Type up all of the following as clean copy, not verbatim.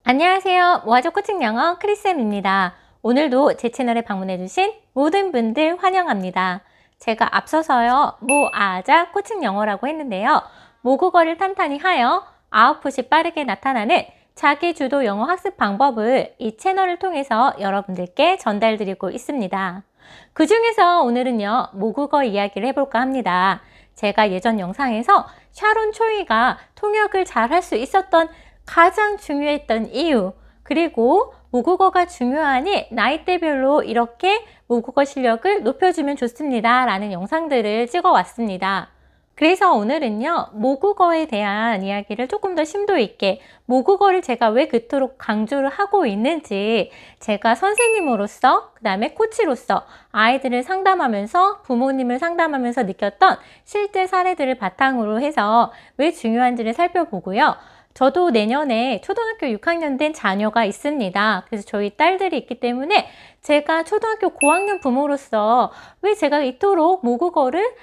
안녕하세요. 모아조 코칭 영어 크리쌤입니다. 오늘도 제 채널에 방문해주신 모든 분들 환영합니다. 제가 앞서서요, 모아자 코칭 영어라고 했는데요. 모국어를 탄탄히 하여 아웃풋이 빠르게 나타나는 자기주도 영어 학습 방법을 이 채널을 통해서 여러분들께 전달드리고 있습니다. 그 중에서 오늘은요, 모국어 이야기를 해볼까 합니다. 제가 예전 영상에서 샤론 초이가 통역을 잘 할 수 있었던 가장 중요했던 이유, 그리고 모국어가 중요하니 나이대별로 이렇게 모국어 실력을 높여주면 좋습니다 라는 영상들을 찍어 왔습니다. 그래서 오늘은요, 모국어에 대한 이야기를 조금 더 심도 있게, 모국어를 제가 왜 그토록 강조를 하고 있는지, 제가 선생님으로서, 그 다음에 코치로서 아이들을 상담하면서, 부모님을 상담하면서 느꼈던 실제 사례들을 바탕으로 해서 왜 중요한지를 살펴보고요. 저도 내년에 초등학교 6학년 된 자녀가 있습니다. 그래서 저희 딸들이 있기 때문에 제가 초등학교 고학년 부모로서 왜 제가 이토록 모국어를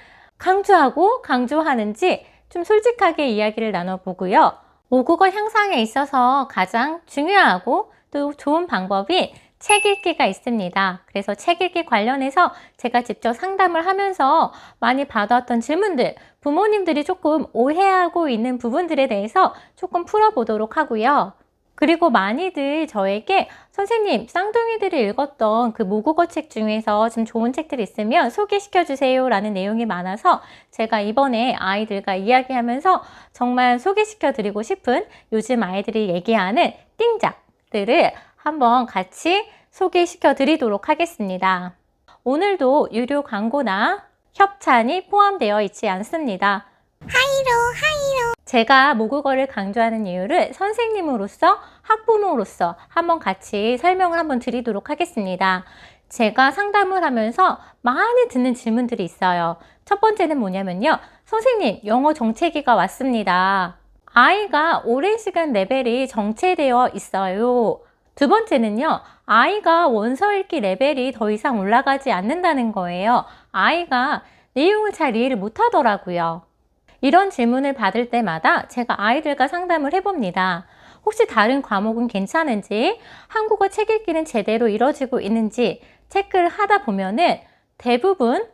강조하는지 좀 솔직하게 이야기를 나눠보고요. 모국어 향상에 있어서 가장 중요하고 또 좋은 방법이 책 읽기가 있습니다. 그래서 책 읽기 관련해서 제가 직접 상담을 하면서 많이 받아왔던 질문들, 부모님들이 조금 오해하고 있는 부분들에 대해서 조금 풀어보도록 하고요. 그리고 많이들 저에게 선생님, 쌍둥이들이 읽었던 그 모국어 책 중에서 좀 좋은 책들이 있으면 소개시켜 주세요 라는 내용이 많아서 제가 이번에 아이들과 이야기하면서 정말 소개시켜 드리고 싶은 요즘 아이들이 얘기하는 띵작들을 한번 같이 소개시켜 드리도록 하겠습니다. 오늘도 유료 광고나 협찬이 포함되어 있지 않습니다. 제가 모국어를 강조하는 이유를 선생님으로서, 학부모로서 한번 같이 설명을 한번 드리도록 하겠습니다. 제가 상담을 하면서 많이 듣는 질문들이 있어요. 첫 번째는 뭐냐면요. 선생님, 영어 정체기가 왔습니다. 아이가 오랜 시간 레벨이 정체되어 있어요. 두 번째는요. 아이가 원서 읽기 레벨이 더 이상 올라가지 않는다는 거예요. 아이가 내용을 잘 이해를 못하더라고요. 이런 질문을 받을 때마다 제가 아이들과 상담을 해봅니다. 혹시 다른 과목은 괜찮은지, 한국어 책 읽기는 제대로 이루어지고 있는지 체크를 하다 보면은 대부분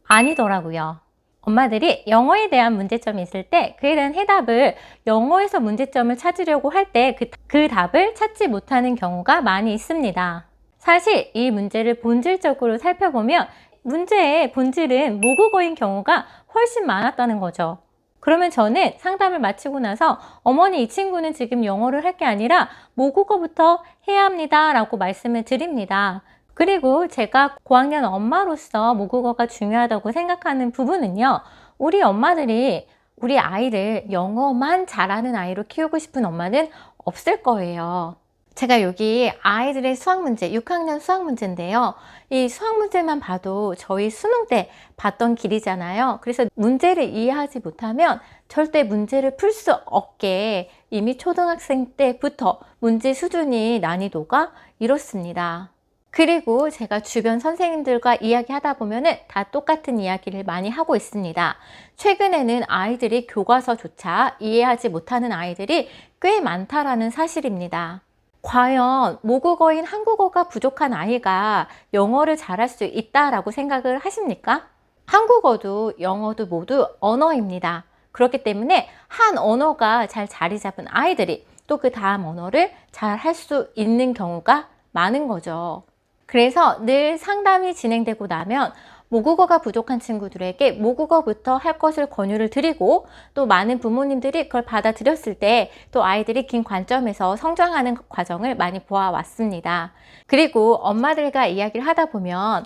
아니더라고요. 엄마들이 영어에 대한 문제점이 있을 때 그에 대한 해답을 영어에서 문제점을 찾으려고 할 때 그 답을 찾지 못하는 경우가 많이 있습니다. 사실 이 문제를 본질적으로 살펴보면 문제의 본질은 모국어인 경우가 훨씬 많았다는 거죠. 그러면 저는 상담을 마치고 나서 어머니, 이 친구는 지금 영어를 할 게 아니라 모국어부터 해야 합니다 라고 말씀을 드립니다. 그리고 제가 고학년 엄마로서 모국어가 중요하다고 생각하는 부분은요. 우리 엄마들이 우리 아이를 영어만 잘하는 아이로 키우고 싶은 엄마는 없을 거예요. 제가 여기 아이들의 수학 문제, 6학년 수학 문제인데요. 이 수학 문제만 봐도 저희 수능 때 봤던 길이잖아요. 그래서 문제를 이해하지 못하면 절대 문제를 풀 수 없게 이미 초등학생 때부터 문제 수준이 난이도가 이렇습니다. 그리고 제가 주변 선생님들과 이야기하다 보면은 다 똑같은 이야기를 많이 하고 있습니다. 최근에는 아이들이 교과서조차 이해하지 못하는 아이들이 꽤 많다라는 사실입니다. 과연 모국어인 한국어가 부족한 아이가 영어를 잘할 수 있다라고 생각을 하십니까? 한국어도 영어도 모두 언어입니다. 그렇기 때문에 한 언어가 잘 자리 잡은 아이들이 또 그 다음 언어를 잘 할 수 있는 경우가 많은 거죠. 그래서 늘 상담이 진행되고 나면 모국어가 부족한 친구들에게 모국어부터 할 것을 권유를 드리고 또 많은 부모님들이 그걸 받아들였을 때 또 아이들이 긴 관점에서 성장하는 과정을 많이 보아왔습니다. 그리고 엄마들과 이야기를 하다 보면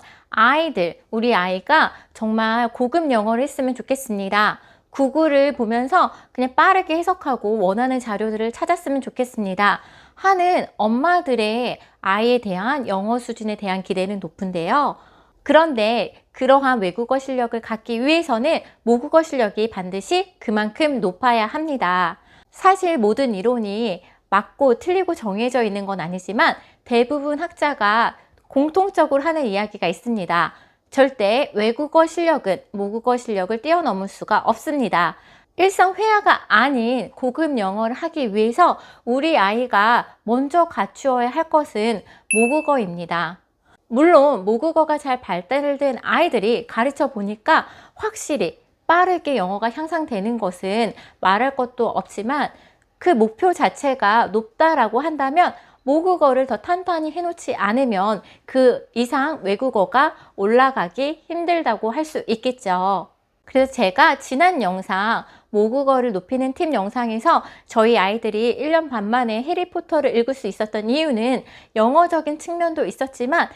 우리 아이가 정말 고급 영어를 했으면 좋겠습니다. 구글을 보면서 그냥 빠르게 해석하고 원하는 자료들을 찾았으면 좋겠습니다. 하는 엄마들의 아이에 대한 영어 수준에 대한 기대는 높은데요. 그런데 그러한 외국어 실력을 갖기 위해서는 모국어 실력이 반드시 그만큼 높아야 합니다. 사실 모든 이론이 맞고 틀리고 정해져 있는 건 아니지만 대부분 학자가 공통적으로 하는 이야기가 있습니다. 절대 외국어 실력은 모국어 실력을 뛰어넘을 수가 없습니다. 일상회화가 아닌 고급 영어를 하기 위해서 우리 아이가 먼저 갖추어야 할 것은 모국어입니다. 물론 모국어가 잘 발달된 아이들이 가르쳐 보니까 확실히 빠르게 영어가 향상되는 것은 말할 것도 없지만, 그 목표 자체가 높다라고 한다면 모국어를 더 탄탄히 해놓지 않으면 그 이상 외국어가 올라가기 힘들다고 할 수 있겠죠. 그래서 제가 지난 영상 모국어를 높이는 팁 영상에서 저희 아이들이 1년 반 만에 해리포터를 읽을 수 있었던 이유는 영어적인 측면도 있었지만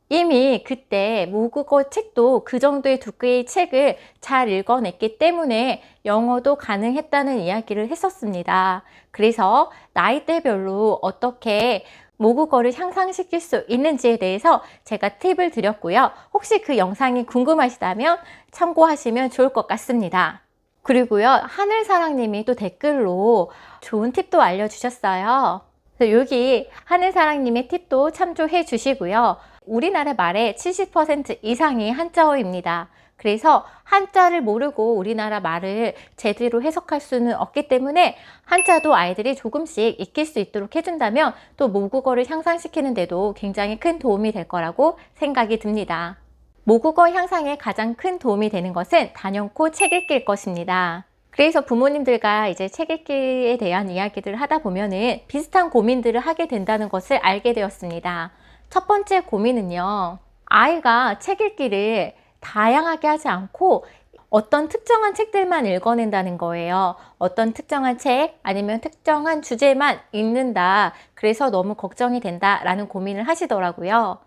이미 그때 모국어 책도 그 정도의 두께의 책을 잘 읽어냈기 때문에 영어도 가능했다는 이야기를 했었습니다. 그래서 나이대별로 어떻게 모국어를 향상시킬 수 있는지에 대해서 제가 팁을 드렸고요. 혹시 그 영상이 궁금하시다면 참고하시면 좋을 것 같습니다. 그리고요, 하늘사랑님이 또 댓글로 좋은 팁도 알려주셨어요. 그래서 여기 하늘사랑님의 팁도 참조해 주시고요. 우리나라 말의 70% 이상이 한자어입니다. 그래서 한자를 모르고 우리나라 말을 제대로 해석할 수는 없기 때문에 한자도 아이들이 조금씩 익힐 수 있도록 해준다면 또 모국어를 향상시키는 데도 굉장히 큰 도움이 될 거라고 생각이 듭니다. 모국어 향상에 가장 큰 도움이 되는 것은 단연코 책 읽기일 것입니다. 그래서 부모님들과 이제 책 읽기에 대한 이야기들을 하다 보면은 비슷한 고민들을 하게 된다는 것을 알게 되었습니다. 첫 번째 고민은요, 아이가 책 읽기를 다양하게 하지 않고 어떤 특정한 책들만 읽어낸다는 거예요. 어떤 특정한 책 아니면 특정한 주제만 읽는다. 그래서 너무 걱정이 된다라는 고민을 하시더라고요.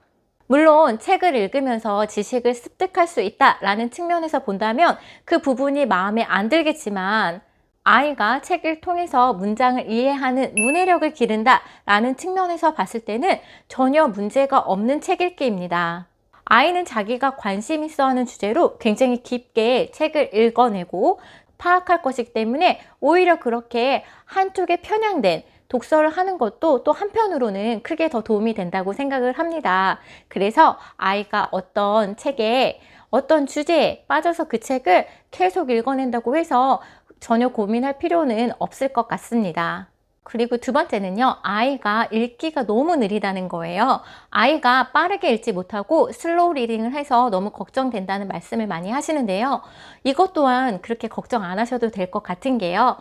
물론 책을 읽으면서 지식을 습득할 수 있다라는 측면에서 본다면 그 부분이 마음에 안 들겠지만, 아이가 책을 통해서 문장을 이해하는 문해력을 기른다라는 측면에서 봤을 때는 전혀 문제가 없는 책 읽기입니다. 아이는 자기가 관심 있어 하는 주제로 굉장히 깊게 책을 읽어내고 파악할 것이기 때문에 오히려 그렇게 한쪽에 편향된 독서를 하는 것도 또 한편으로는 크게 더 도움이 된다고 생각을 합니다. 그래서 아이가 어떤 책에 어떤 주제에 빠져서 그 책을 계속 읽어낸다고 해서 전혀 고민할 필요는 없을 것 같습니다. 그리고 두 번째는요, 아이가 읽기가 너무 느리다는 거예요. 아이가 빠르게 읽지 못하고 슬로우 리딩을 해서 너무 걱정된다는 말씀을 많이 하시는데요. 이것 또한 그렇게 걱정 안 하셔도 될 것 같은 게요,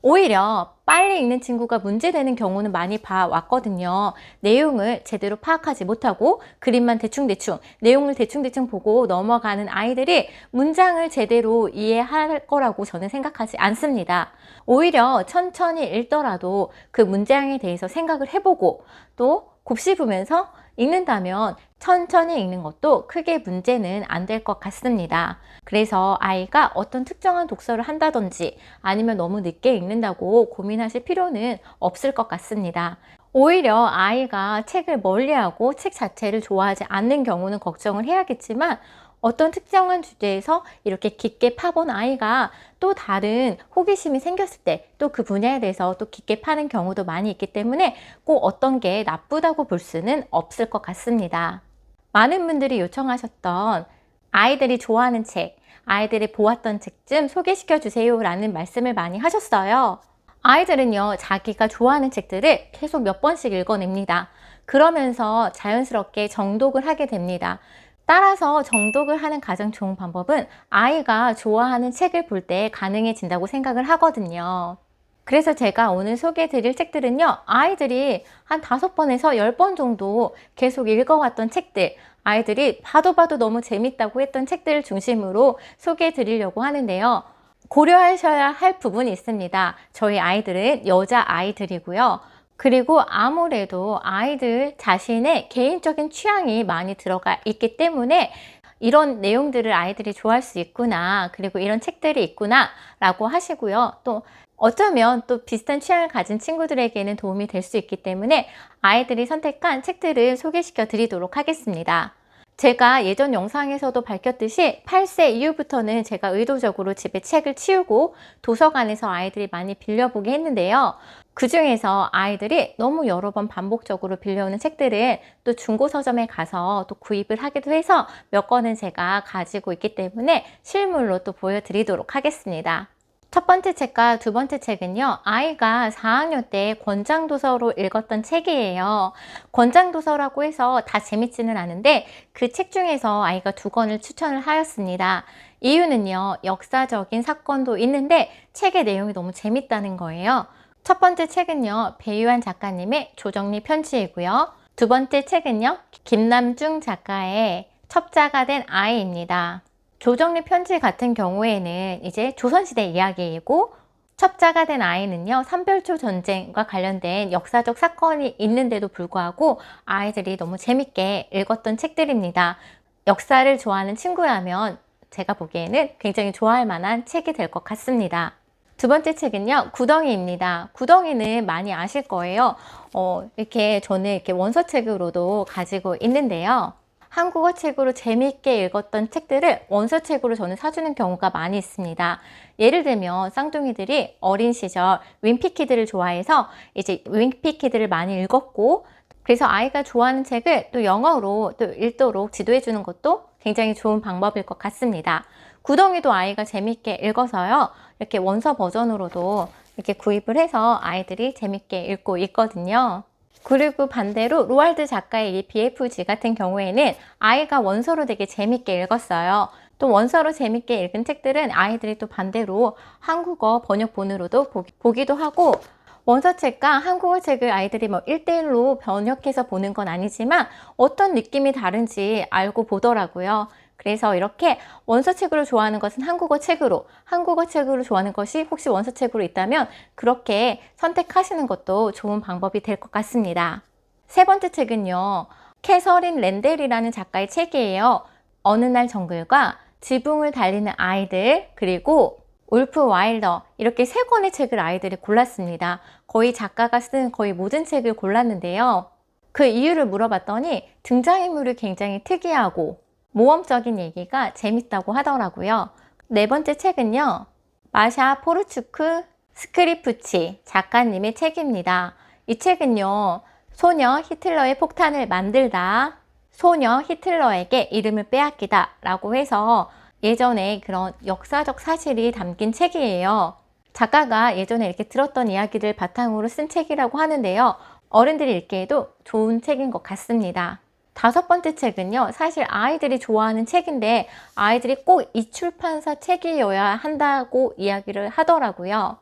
오히려 빨리 읽는 친구가 문제되는 경우는 많이 봐왔거든요. 내용을 제대로 파악하지 못하고 그림만 대충대충, 내용을 대충대충 보고 넘어가는 아이들이 문장을 제대로 이해할 거라고 저는 생각하지 않습니다. 오히려 천천히 읽더라도 그 문장에 대해서 생각을 해보고 또 곱씹으면서 읽는다면 천천히 읽는 것도 크게 문제는 안 될 것 같습니다. 그래서 아이가 어떤 특정한 독서를 한다든지 아니면 너무 늦게 읽는다고 고민하실 필요는 없을 것 같습니다. 오히려 아이가 책을 멀리하고 책 자체를 좋아하지 않는 경우는 걱정을 해야겠지만, 어떤 특정한 주제에서 이렇게 깊게 파본 아이가 또 다른 호기심이 생겼을 때 또 그 분야에 대해서 또 깊게 파는 경우도 많이 있기 때문에 꼭 어떤 게 나쁘다고 볼 수는 없을 것 같습니다. 많은 분들이 요청하셨던 아이들이 좋아하는 책, 아이들이 보았던 책 좀 소개시켜 주세요 라는 말씀을 많이 하셨어요. 아이들은요, 자기가 좋아하는 책들을 계속 몇 번씩 읽어냅니다. 그러면서 자연스럽게 정독을 하게 됩니다. 따라서 정독을 하는 가장 좋은 방법은 아이가 좋아하는 책을 볼 때 가능해진다고 생각을 하거든요. 그래서 제가 오늘 소개해 드릴 책들은요, 아이들이 한 5번에서 10번 정도 계속 읽어왔던 책들, 아이들이 봐도 너무 재밌다고 했던 책들을 중심으로 소개해 드리려고 하는데요. 고려하셔야 할 부분이 있습니다. 저희 아이들은 여자 아이들이고요. 그리고 아무래도 아이들 자신의 개인적인 취향이 많이 들어가 있기 때문에 이런 내용들을 아이들이 좋아할 수 있구나, 그리고 이런 책들이 있구나 라고 하시고요. 또 어쩌면 또 비슷한 취향을 가진 친구들에게는 도움이 될 수 있기 때문에 아이들이 선택한 책들을 소개시켜 드리도록 하겠습니다. 제가 예전 영상에서도 밝혔듯이 8세 이후부터는 제가 의도적으로 집에 책을 치우고 도서관에서 아이들이 많이 빌려보게 했는데요. 그 중에서 아이들이 너무 여러 번 반복적으로 빌려오는 책들을 또 중고 서점에 가서 또 구입을 하기도 해서 몇 권은 제가 가지고 있기 때문에 실물로 또 보여드리도록 하겠습니다. 첫 번째 책과 두 번째 책은요, 아이가 4학년 때 권장도서로 읽었던 책이에요. 권장도서라고 해서 다 재밌지는 않은데 그 책 중에서 아이가 두 권을 추천을 하였습니다. 이유는요, 역사적인 사건도 있는데 책의 내용이 너무 재밌다는 거예요. 첫 번째 책은요, 배유한 작가님의 조정리 편지이고요. 두 번째 책은요, 김남중 작가의 첩자가 된 아이입니다. 조정리 편지 같은 경우에는 이제 조선시대 이야기이고, 첩자가 된 아이는요, 삼별초 전쟁과 관련된 역사적 사건이 있는데도 불구하고 아이들이 너무 재밌게 읽었던 책들입니다. 역사를 좋아하는 친구라면 제가 보기에는 굉장히 좋아할 만한 책이 될 것 같습니다. 두 번째 책은요, 구덩이입니다. 구덩이는 많이 아실 거예요. 이렇게 저는 이렇게 원서책으로도 가지고 있는데요. 한국어 책으로 재미있게 읽었던 책들을 원서책으로 저는 사주는 경우가 많이 있습니다. 예를 들면 쌍둥이들이 어린 시절 윈피키드를 좋아해서 이제 윈피키드를 많이 읽었고, 그래서 아이가 좋아하는 책을 또 영어로 또 읽도록 지도해 주는 것도 굉장히 좋은 방법일 것 같습니다. 구덩이도 아이가 재미있게 읽어서요, 이렇게 원서 버전으로도 이렇게 구입을 해서 아이들이 재미있게 읽고 있거든요. 그리고 반대로 로알드 작가의 이 BFG 같은 경우에는 아이가 원서로 되게 재밌게 읽었어요. 또 원서로 재밌게 읽은 책들은 아이들이 또 반대로 한국어 번역본으로도 보기도 하고, 원서책과 한국어 책을 아이들이 뭐 1대1로 번역해서 보는 건 아니지만 어떤 느낌이 다른지 알고 보더라고요. 그래서 이렇게 원서책으로 좋아하는 것은 한국어 책으로, 한국어 책으로 좋아하는 것이 혹시 원서책으로 있다면 그렇게 선택하시는 것도 좋은 방법이 될 것 같습니다. 세 번째 책은요, 캐서린 랜델이라는 작가의 책이에요. 어느 날 정글과 지붕을 달리는 아이들, 그리고 울프 와일더, 이렇게 세 권의 책을 아이들이 골랐습니다. 거의 작가가 쓴 거의 모든 책을 골랐는데요. 그 이유를 물어봤더니 등장인물이 굉장히 특이하고 모험적인 얘기가 재밌다고 하더라고요. 네 번째 책은요, 마샤 포르추크 스크리프치 작가님의 책입니다. 이 책은요, 소녀 히틀러의 폭탄을 만들다, 소녀 히틀러에게 이름을 빼앗기다 라고 해서 예전에 그런 역사적 사실이 담긴 책이에요. 작가가 예전에 이렇게 들었던 이야기를 바탕으로 쓴 책이라고 하는데요, 어른들이 읽기에도 좋은 책인 것 같습니다. 다섯 번째 책은요, 사실 아이들이 좋아하는 책인데 아이들이 꼭 이 출판사 책이어야 한다고 이야기를 하더라고요.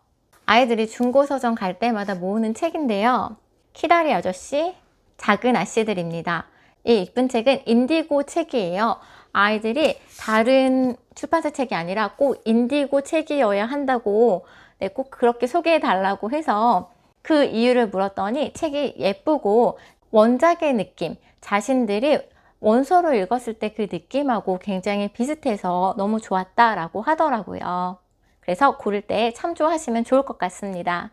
아이들이 중고서점 갈 때마다 모으는 책인데요, 키다리 아저씨, 작은 아씨들입니다. 이 이쁜 책은 인디고 책이에요. 아이들이 다른 출판사 책이 아니라 꼭 인디고 책이어야 한다고, 꼭 그렇게 소개해 달라고 해서 그 이유를 물었더니 책이 예쁘고 원작의 느낌, 자신들이 원서로 읽었을 때 그 느낌하고 굉장히 비슷해서 너무 좋았다라고 하더라고요. 그래서 고를 때 참조하시면 좋을 것 같습니다.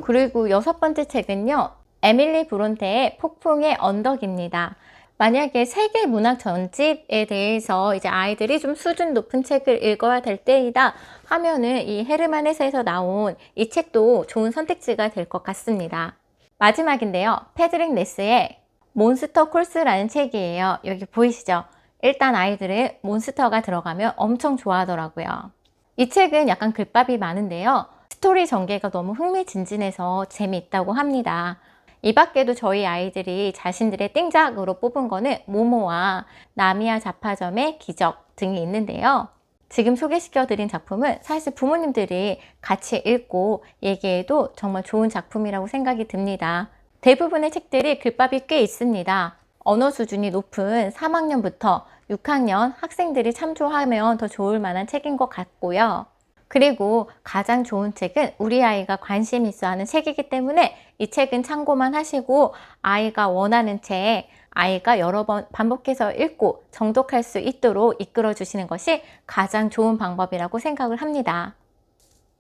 그리고 여섯 번째 책은요, 에밀리 브론테의 폭풍의 언덕입니다. 만약에 세계 문학 전집에 대해서 이제 아이들이 좀 수준 높은 책을 읽어야 될 때이다 하면은 이 헤르만 헤세에서 나온 이 책도 좋은 선택지가 될 것 같습니다. 마지막인데요, 패드릭 네스의 몬스터 콜스라는 책이에요. 여기 보이시죠? 일단 아이들은 몬스터가 들어가면 엄청 좋아하더라고요. 이 책은 약간 글밥이 많은데요, 스토리 전개가 너무 흥미진진해서 재미있다고 합니다. 이 밖에도 저희 아이들이 자신들의 띵작으로 뽑은 거는 모모와 나미야 잡화점의 기적 등이 있는데요, 지금 소개시켜드린 작품은 사실 부모님들이 같이 읽고 얘기해도 정말 좋은 작품이라고 생각이 듭니다. 대부분의 책들이 글밥이 꽤 있습니다. 언어 수준이 높은 3학년부터 6학년 학생들이 참조하면 더 좋을 만한 책인 것 같고요. 그리고 가장 좋은 책은 우리 아이가 관심 있어 하는 책이기 때문에 이 책은 참고만 하시고, 아이가 원하는 책, 아이가 여러 번 반복해서 읽고 정독할 수 있도록 이끌어 주시는 것이 가장 좋은 방법이라고 생각을 합니다.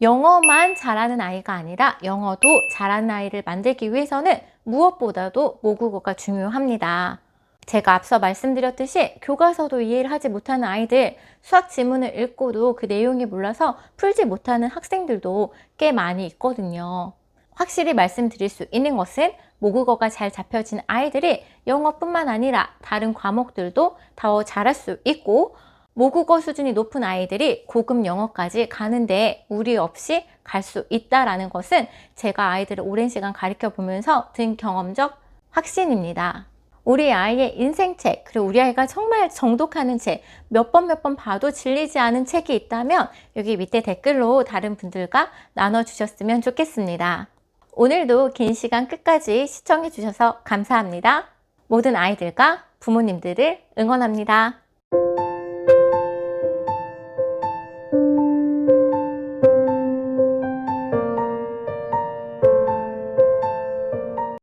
영어만 잘하는 아이가 아니라 영어도 잘하는 아이를 만들기 위해서는 무엇보다도 모국어가 중요합니다. 제가 앞서 말씀드렸듯이 교과서도 이해를 하지 못하는 아이들, 수학 지문을 읽고도 그 내용이 몰라서 풀지 못하는 학생들도 꽤 많이 있거든요. 확실히 말씀드릴 수 있는 것은 모국어가 잘 잡혀진 아이들이 영어뿐만 아니라 다른 과목들도 더 잘할 수 있고, 모국어 수준이 높은 아이들이 고급 영어까지 가는데 무리 없이 갈 수 있다라는 것은 제가 아이들을 오랜 시간 가르쳐 보면서 든 경험적 확신입니다. 우리 아이의 인생책, 그리고 우리 아이가 정말 정독하는 책, 몇 번 봐도 질리지 않은 책이 있다면 여기 밑에 댓글로 다른 분들과 나눠주셨으면 좋겠습니다. 오늘도 긴 시간 끝까지 시청해 주셔서 감사합니다. 모든 아이들과 부모님들을 응원합니다.